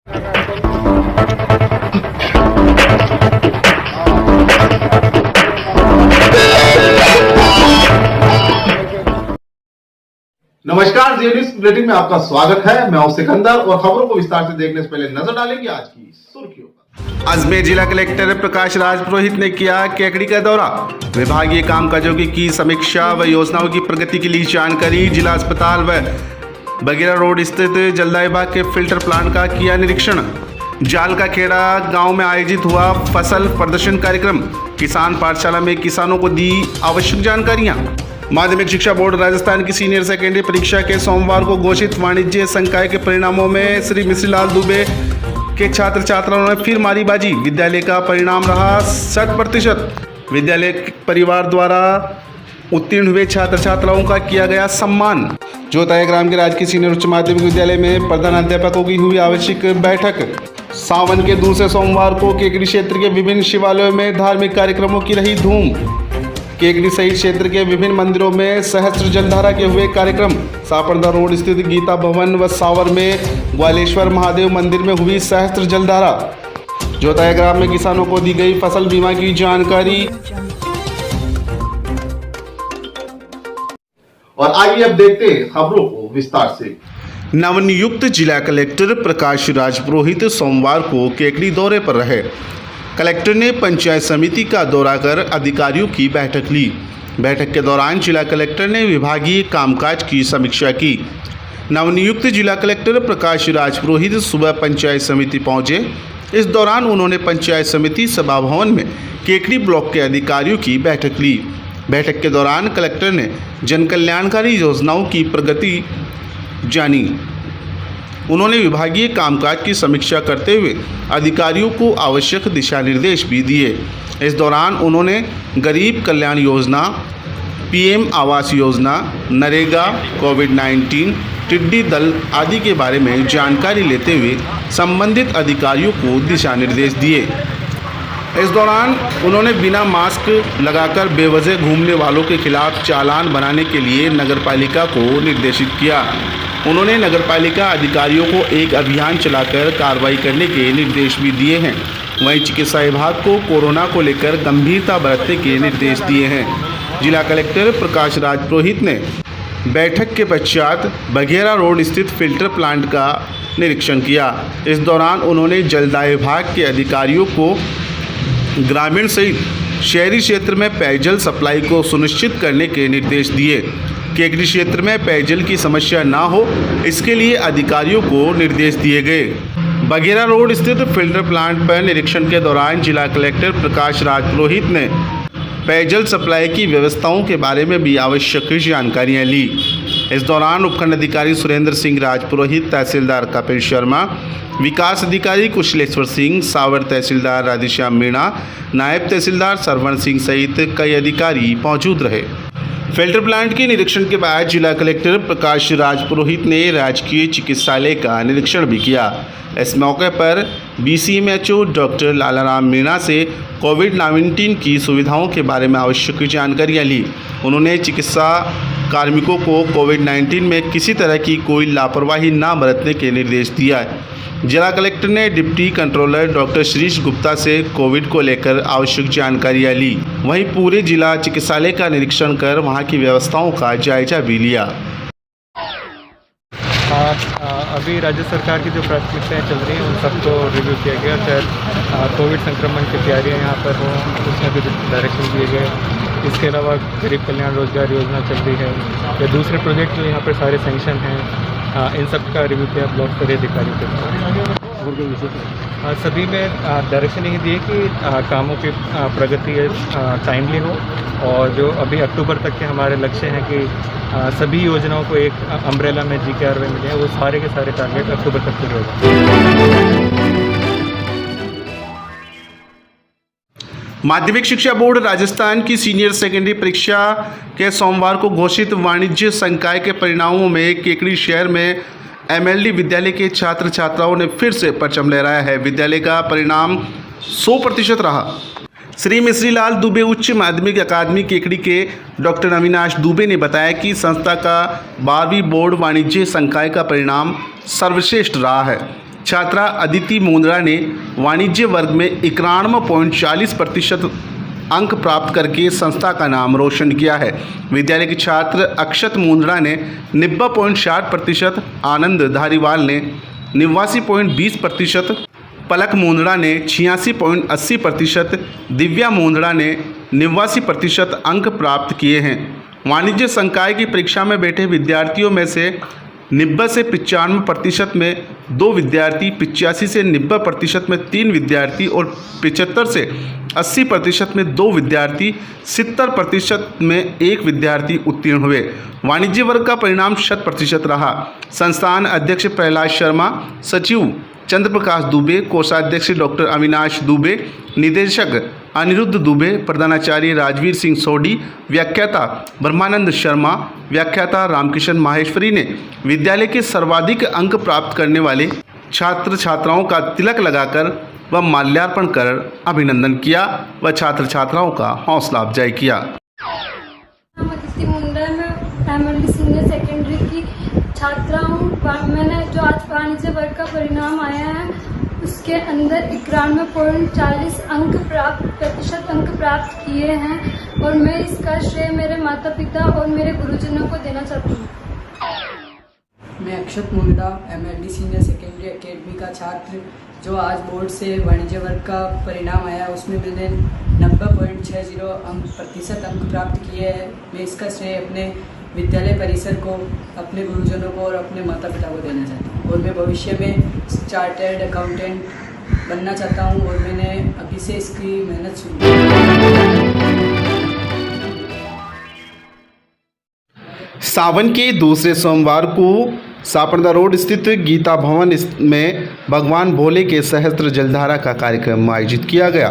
नमस्कार, जी news bulletin में आपका स्वागत है। मैं हूं सिकंदर और खबरों को विस्तार से देखने से पहले नजर डालेंगे आज की सुर्खियों पर। अजमेर जिला कलेक्टर प्रकाश राज पुरोहित ने किया केकड़ी का दौरा। विभागीय कामकाजों की समीक्षा व योजनाओं की प्रगति के लिए जानकारी। जिला अस्पताल व बगेरा रोड स्थित जलदाय बाग के फिल्टर प्लांट का किया निरीक्षण। जाल का खेड़ा गांव में आयोजित हुआ फसल प्रदर्शन कार्यक्रम। किसान पाठशाला में किसानों को दी आवश्यक जानकारियां। माध्यमिक शिक्षा बोर्ड राजस्थान की सीनियर सेकेंडरी परीक्षा के सोमवार को घोषित वाणिज्य संकाय के परिणामों में श्री मिश्रीलाल दुबे के छात्र छात्राओं ने फिर मारी बाजी। विद्यालय का परिणाम रहा 100%। विद्यालय परिवार द्वारा उत्तीर्ण हुए छात्र छात्राओं का किया गया सम्मान। जोताया ग्राम के राजकीय सीनियर उच्च माध्यमिक विद्यालय में प्रधानाध्यापकों की हुई आवश्यक बैठक। सावन के दूसरे सोमवार को केकड़ी क्षेत्र के विभिन्न शिवालयों में धार्मिक कार्यक्रमों की रही धूम। केकड़ी सहित क्षेत्र के विभिन्न मंदिरों में सहस्त्र जलधारा के हुए कार्यक्रम। सापरदा रोड स्थित गीता भवन व सावर में ग्वालेश्वर महादेव मंदिर में हुई सहस्त्र जलधारा। जोताया ग्राम में किसानों को दी गई फसल बीमा की जानकारी। और आइए अब देखते हैं खबरों को विस्तार से। नवनियुक्त जिला कलेक्टर प्रकाश राज पुरोहित सोमवार को केकड़ी दौरे पर रहे। कलेक्टर ने पंचायत समिति का दौरा कर अधिकारियों की बैठक ली। बैठक के दौरान जिला कलेक्टर ने विभागीय कामकाज की समीक्षा की। नवनियुक्त जिला कलेक्टर प्रकाश राज पुरोहित सुबह पंचायत समिति पहुंचे। इस दौरान उन्होंने पंचायत समिति सभा भवन में केकड़ी ब्लॉक के अधिकारियों की बैठक ली। बैठक के दौरान कलेक्टर ने जन कल्याणकारी योजनाओं की प्रगति जानी। उन्होंने विभागीय कामकाज की समीक्षा करते हुए अधिकारियों को आवश्यक दिशा निर्देश भी दिए। इस दौरान उन्होंने गरीब कल्याण योजना, पीएम आवास योजना, नरेगा, कोविड-19, टिड्डी दल आदि के बारे में जानकारी लेते हुए संबंधित अधिकारियों को दिशा निर्देश दिए। इस दौरान उन्होंने बिना मास्क लगाकर बेवजह घूमने वालों के खिलाफ चालान बनाने के लिए नगरपालिका को निर्देशित किया। उन्होंने नगरपालिका अधिकारियों को एक अभियान चलाकर कार्रवाई करने के निर्देश भी दिए हैं। वहीं चिकित्सा विभाग को कोरोना को लेकर गंभीरता बरतने के निर्देश दिए हैं। जिला कलेक्टर प्रकाश राज पुरोहित ने बैठक के पश्चात बघेरा रोड स्थित फिल्टर प्लांट का निरीक्षण किया। इस दौरान उन्होंने जलदाय विभाग के अधिकारियों को ग्रामीण सहित शहरी क्षेत्र में पेयजल सप्लाई को सुनिश्चित करने के निर्देश दिए। केकड़ी क्षेत्र में पेयजल की समस्या ना हो, इसके लिए अधिकारियों को निर्देश दिए गए। बघेरा रोड स्थित फिल्टर प्लांट पर निरीक्षण के दौरान जिला कलेक्टर प्रकाश राज पुरोहित ने पेयजल सप्लाई की व्यवस्थाओं के बारे में भी आवश्यक जानकारियां ली। इस दौरान उपखंड अधिकारी सुरेंद्र सिंह राज पुरोहित, तहसीलदार कपिल शर्मा, विकास अधिकारी कुशलेश्वर सिंह, सावर तहसीलदार राधेश्याम मीणा, नायब तहसीलदार सरवण सिंह सहित कई अधिकारी मौजूद रहे। फिल्टर प्लांट के निरीक्षण के बाद जिला कलेक्टर प्रकाश राज पुरोहित ने राजकीय चिकित्सालय का निरीक्षण भी किया। इस मौके पर BCMHO डॉक्टर लालाराम मीणा से कोविड-19 की सुविधाओं के बारे में आवश्यक जानकारियां ली। उन्होंने चिकित्सा कार्मिकों को कोविड-19 में किसी तरह की कोई लापरवाही न बरतने के निर्देश दिया। जिला कलेक्टर ने deputy controller doctor Shrish Gupta से कोविड को लेकर आवश्यक जानकारियां ली। वहीं पूरे जिला चिकित्सालय का निरीक्षण कर वहां की व्यवस्थाओं का जायजा भी लिया। अभी राज्य सरकार की जो प्राथमिकताएं चल रही हैं उन सबको रिव्यू किया गया। चाहे कोविड संक्रमण की तैयारियां यहाँ पर हों, उसमें भी डायरेक्शन दिए गए। इसके अलावा गरीब कल्याण रोजगार योजना चल रही है या दूसरे प्रोजेक्ट जो यहाँ पर सारे सैंक्शन हैं, इन सब का रिव्यू किया ब्लॉक स्तरीय अधिकारियों के साथ। सभी में डायरेक्शन यही दिए कि कामों की प्रगति टाइमली हो और जो अभी अक्टूबर तक के हमारे लक्ष्य हैं कि सभी योजनाओं को एक अम्ब्रेला में GKRY मिले हैं, वो सारे के सारे टारगेट अक्टूबर तक पूरे होगा। माध्यमिक शिक्षा बोर्ड राजस्थान की सीनियर सेकेंडरी परीक्षा के सोमवार को घोषित वाणिज्य संकाय के परिणामों में केकड़ी शहर में MLD विद्यालय के छात्र छात्राओं ने फिर से परचम लहराया है। विद्यालय का परिणाम 100% रहा। श्री मिश्रीलाल दुबे उच्च माध्यमिक अकादमी केकड़ी के डॉक्टर अविनाश दुबे ने बताया कि संस्था का 12वीं बोर्ड वाणिज्य संकाय का परिणाम सर्वश्रेष्ठ रहा है। छात्रा अदिति मुंद्रा ने वाणिज्य वर्ग में 91.40% अंक प्राप्त करके संस्था का नाम रोशन किया है। विद्यालय के छात्र अक्षत मुंद्रा ने 90.60%, आनंद धारीवाल ने 89.20%, पलक मुंद्रा ने 86.80%, दिव्या मुंद्रा ने 89% अंक प्राप्त किए हैं। वाणिज्य संकाय की परीक्षा में बैठे विद्यार्थियों में से 90 से 95% में 2 विद्यार्थी, 85 से 90% में 3 विद्यार्थी और 75 से 80% में 2 विद्यार्थी, 70% में 1 विद्यार्थी उत्तीर्ण हुए। वाणिज्य वर्ग का परिणाम 100% रहा। संस्थान अध्यक्ष प्रहलाद शर्मा, सचिव चंद्र प्रकाश दुबे, कोषाध्यक्ष डॉक्टर अविनाश दुबे, निदेशक अनिरुद्ध दुबे, प्रधानाचार्य राजवीर सिंह सोडी, व्याख्याता ब्रह्मानंद शर्मा, व्याख्याता रामकिशन माहेश्वरी ने विद्यालय के सर्वाधिक अंक प्राप्त करने वाले छात्र छात्राओं का तिलक लगाकर व माल्यार्पण कर अभिनंदन किया व छात्र छात्राओं का हौसला अफजाई किया। अदिति मुंद्रा में प्राइमरी सीनियर सेकेंडरी की छात्रा हूँ। मैंने जो आज वाणिज्य वर्ग का परिणाम आया है उसके अंदर 91.40% अंक प्राप्त किए हैं और मैं इसका श्रेय मेरे माता पिता और मेरे गुरुजनों को देना चाहती हूँ। मैं Akshat Mundra MLD senior secondary academy का छात्र जो आज बोर्ड से वाणिज्य वर्ग का परिणाम आया उसमें मैंने 90.60% अंक प्राप्त किए हैं। मैं इसका श्रेय अपने विद्यालय परिसर को, अपने गुरुजनों को और अपने माता पिता को देना चाहता हूँ और मैं भविष्य में चार्टर्ड अकाउंटेंट बनना चाहता हूँ और मैंने अभी से इसकी मेहनत शुरू की। सावन के दूसरे सोमवार को सापड़दा रोड स्थित गीता भवन में भगवान भोले के सहस्त्र जलधारा का कार्यक्रम आयोजित किया गया।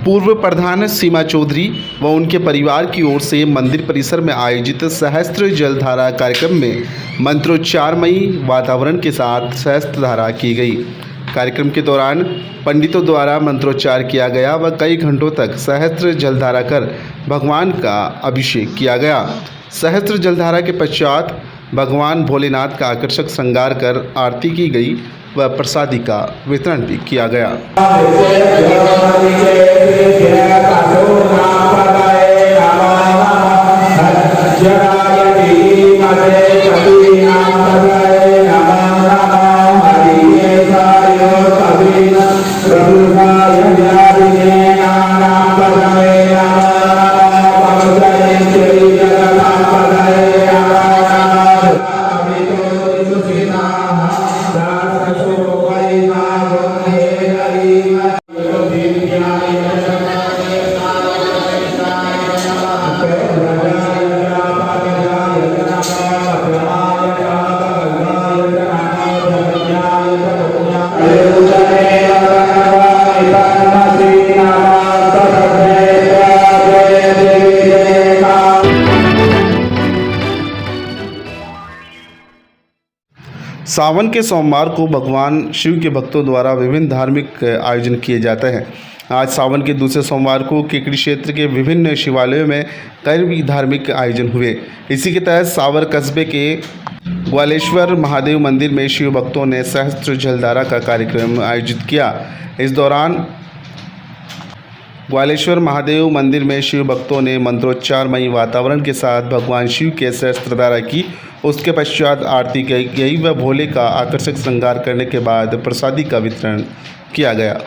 पूर्व प्रधान सीमा चौधरी व उनके परिवार की ओर से मंदिर परिसर में आयोजित सहस्त्र जलधारा कार्यक्रम में मंत्रोच्चारमयी वातावरण के साथ सहस्त्र धारा की गई। कार्यक्रम के दौरान पंडितों द्वारा मंत्रोच्चार किया गया व कई घंटों तक सहस्त्र जलधारा कर भगवान का अभिषेक किया गया। सहस्त्र जलधारा के पश्चात भगवान भोलेनाथ का आकर्षक श्रृंगार कर आरती की गई व प्रसादी का वितरण भी किया गया। सावन के सोमवार को भगवान शिव के भक्तों द्वारा विभिन्न धार्मिक आयोजन किए जाते हैं। आज सावन के दूसरे सोमवार को केकड़ी क्षेत्र के विभिन्न शिवालयों में कई धार्मिक आयोजन हुए। इसी के तहत सावर कस्बे के ग्वालेश्वर महादेव मंदिर में शिव भक्तों ने सहस्त्र जलधारा का कार्यक्रम आयोजित किया। इस दौरान ग्वालेश्वर महादेव मंदिर में शिव भक्तों ने मंत्रोच्चारमयी वातावरण के साथ भगवान शिव के सहस्त्रधारा की। उसके पश्चात आरती की गई व भोले का आकर्षक श्रृंगार करने के बाद प्रसादी का वितरण किया गया।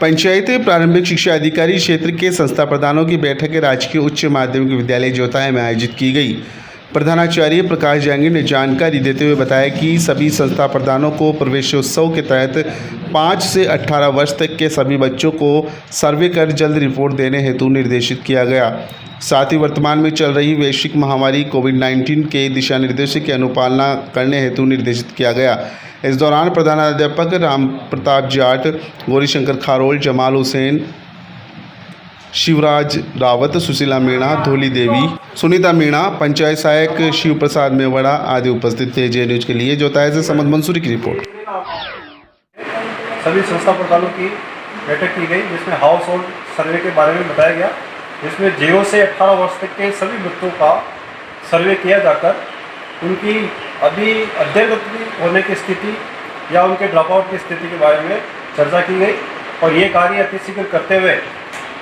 पंचायत प्रारंभिक शिक्षा अधिकारी क्षेत्र के संस्था प्रधानों की बैठक राजकीय उच्च माध्यमिक विद्यालय जोताया में आयोजित की गई। प्रधानाचार्य प्रकाश जांगिड़ ने जानकारी देते हुए बताया कि सभी संस्था प्रधानों को प्रवेशोत्सव के तहत 5 से 18 वर्ष तक के सभी बच्चों को सर्वे कर जल्द रिपोर्ट देने हेतु निर्देशित किया गया। साथ ही वर्तमान में चल रही वैश्विक महामारी कोविड-19 के दिशा निर्देशों की अनुपालना करने हेतु निर्देशित किया गया। इस दौरान प्रधानाध्यापक राम प्रताप जाट, गौरीशंकर खारोल, जमाल हुसैन, शिवराज रावत, सुशीला मीणा, धोली देवी, सुनीता मीणा, पंचायत सहायक शिव प्रसाद मेवड़ा आदि उपस्थित थे। जे न्यूज के लिए जोताया से समद मंसूरी की रिपोर्ट। सभी संस्था प्रधानों की बैठक की गई जिसमें हाउस होल्ड सर्वे के बारे में बताया गया, जिसमें 0 से 18 वर्ष तक के सभी बच्चों का सर्वे किया जाकर उनकी अभी अध्ययनरत होने की स्थिति या उनके ड्रॉप आउट की स्थिति के बारे में चर्चा की गई और ये कार्य अतिशीघ्र करते हुए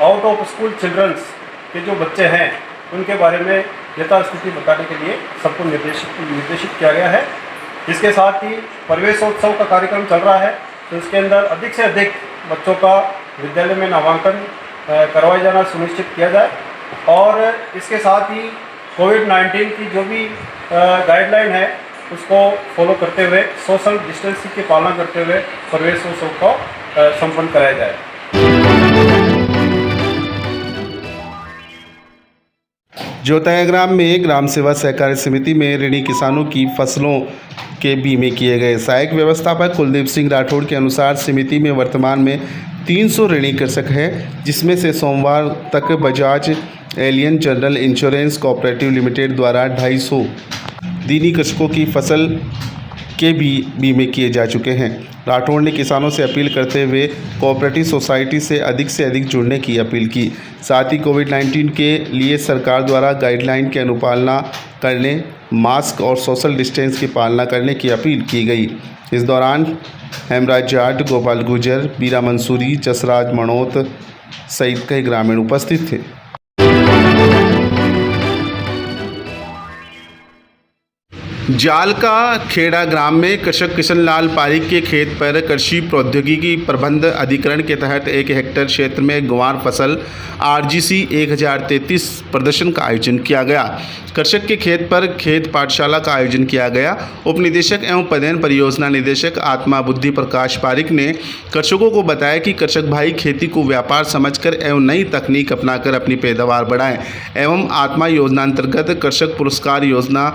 आउट ऑफ स्कूल चिल्ड्रंस के जो बच्चे हैं उनके बारे में यथास्थिति बताने के लिए सबको निर्देशित किया गया है। इसके साथ ही प्रवेशोत्सव का कार्यक्रम चल रहा है, तो इसके अंदर अधिक से अधिक बच्चों का विद्यालय में नामांकन करवाया जाना सुनिश्चित किया जाए और इसके साथ ही कोविड-19 की जो भी गाइडलाइन है उसको फॉलो करते हुए सोशल डिस्टेंसिंग की पालना करते हुए प्रवेशोत्सव को संपन्न कराया जाए। ज्योतिया ग्राम में ग्राम सेवा सहकारी समिति में ऋणी किसानों की फसलों के बीमे किए गए। सहायक व्यवस्थापक कुलदीप सिंह राठौड़ के अनुसार समिति में वर्तमान में 300 ऋणी कृषक हैं, जिसमें से सोमवार तक Bajaj alien general insurance cooperative limited द्वारा 250 दीनी कृषकों की फसल के भी बीमे किए जा चुके हैं। राठौड़ ने किसानों से अपील करते हुए कोऑपरेटिव सोसाइटी से अधिक जुड़ने की अपील की। साथ ही कोविड-19 के लिए सरकार द्वारा गाइडलाइन की अनुपालना करने, मास्क और सोशल डिस्टेंस की पालना करने की अपील की गई। इस दौरान हेमराज जाट, गोपाल गुर्जर, बीरा मंसूरी, जसराज मणोत सहित कई ग्रामीण उपस्थित थे। जाल का खेड़ा ग्राम में कृषक किशनलाल पारिक के खेत पर कृषि प्रौद्योगिकी प्रबंध अधिकरण के तहत 1 हेक्टेयर क्षेत्र में ग्वार फसल RGC 1033 प्रदर्शन का आयोजन किया गया। कृषक के खेत पर खेत पाठशाला का आयोजन किया गया। उप निदेशक एवं पदेन परियोजना निदेशक आत्मा बुद्धि प्रकाश पारिक ने कृषकों को बताया कि कृषक भाई खेती को व्यापार समझकर एवं नई तकनीक अपनाकर अपनी पैदावार बढ़ाएं एवं आत्मा योजना अंतर्गत कृषक पुरस्कार योजना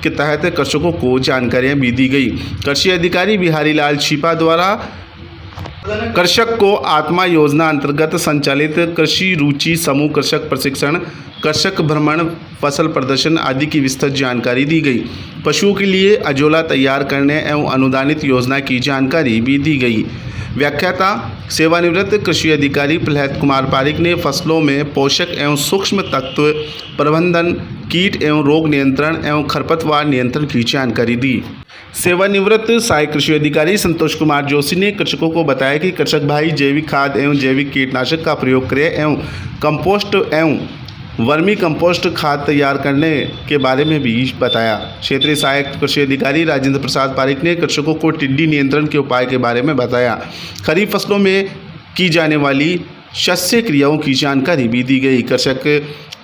के तहत कृषकों को जानकारियां भी दी गई। कृषि अधिकारी बिहारी लाल छिपा द्वारा कृषक को आत्मा योजना अंतर्गत संचालित कृषि रुचि समूह कृषक प्रशिक्षण, कृषक भ्रमण, फसल प्रदर्शन आदि की विस्तृत जानकारी दी गई। पशुओं के लिए अजोला तैयार करने एवं अनुदानित योजना की जानकारी भी दी गई। व्याख्याता सेवानिवृत्त कृषि अधिकारी प्रहलाद कुमार पारिक ने फसलों में पोषक एवं सूक्ष्म तत्व प्रबंधन, कीट एवं रोग नियंत्रण एवं खरपतवार नियंत्रण की जानकारी दी। सेवानिवृत्त सहायक कृषि अधिकारी संतोष कुमार जोशी ने कृषकों को बताया कि कृषक भाई जैविक खाद एवं जैविक कीटनाशक का प्रयोग करें एवं कंपोस्ट एवं वर्मी कंपोस्ट खाद तैयार करने के बारे में भी बताया। क्षेत्रीय सहायक कृषि अधिकारी राजेंद्र प्रसाद पारिक ने कृषकों को टिड्डी नियंत्रण के उपाय के बारे में बताया। खरीफ फसलों में की जाने वाली शस्य क्रियाओं की जानकारी भी दी गई। कृषक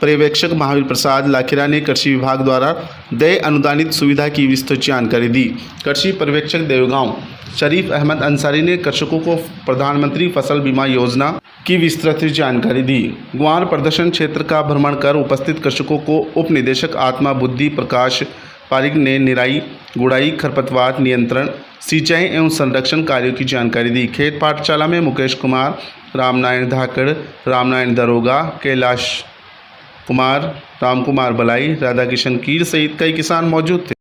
पर्यवेक्षक महावीर प्रसाद लाखिरा ने कृषि विभाग द्वारा देय अनुदानित सुविधा की विस्तृत जानकारी दी। कृषि पर्यवेक्षक देवगांव शरीफ अहमद अंसारी ने कृषकों को प्रधानमंत्री फसल बीमा योजना की विस्तृत जानकारी दी। ग्वार प्रदर्शन क्षेत्र का भ्रमण कर उपस्थित कृषकों को उप निदेशक आत्मा बुद्धि प्रकाश पारिक ने निराई, गुड़ाई, खरपतवार नियंत्रण, सिंचाई एवं संरक्षण कार्यों की जानकारी दी। खेत पाठशाला में मुकेश कुमार, रामनारायण धाकड़, रामनारायण दरोगा, कैलाश कुमार, राम कुमार बलाई, राधा किशन कीर सहित कई किसान मौजूद थे।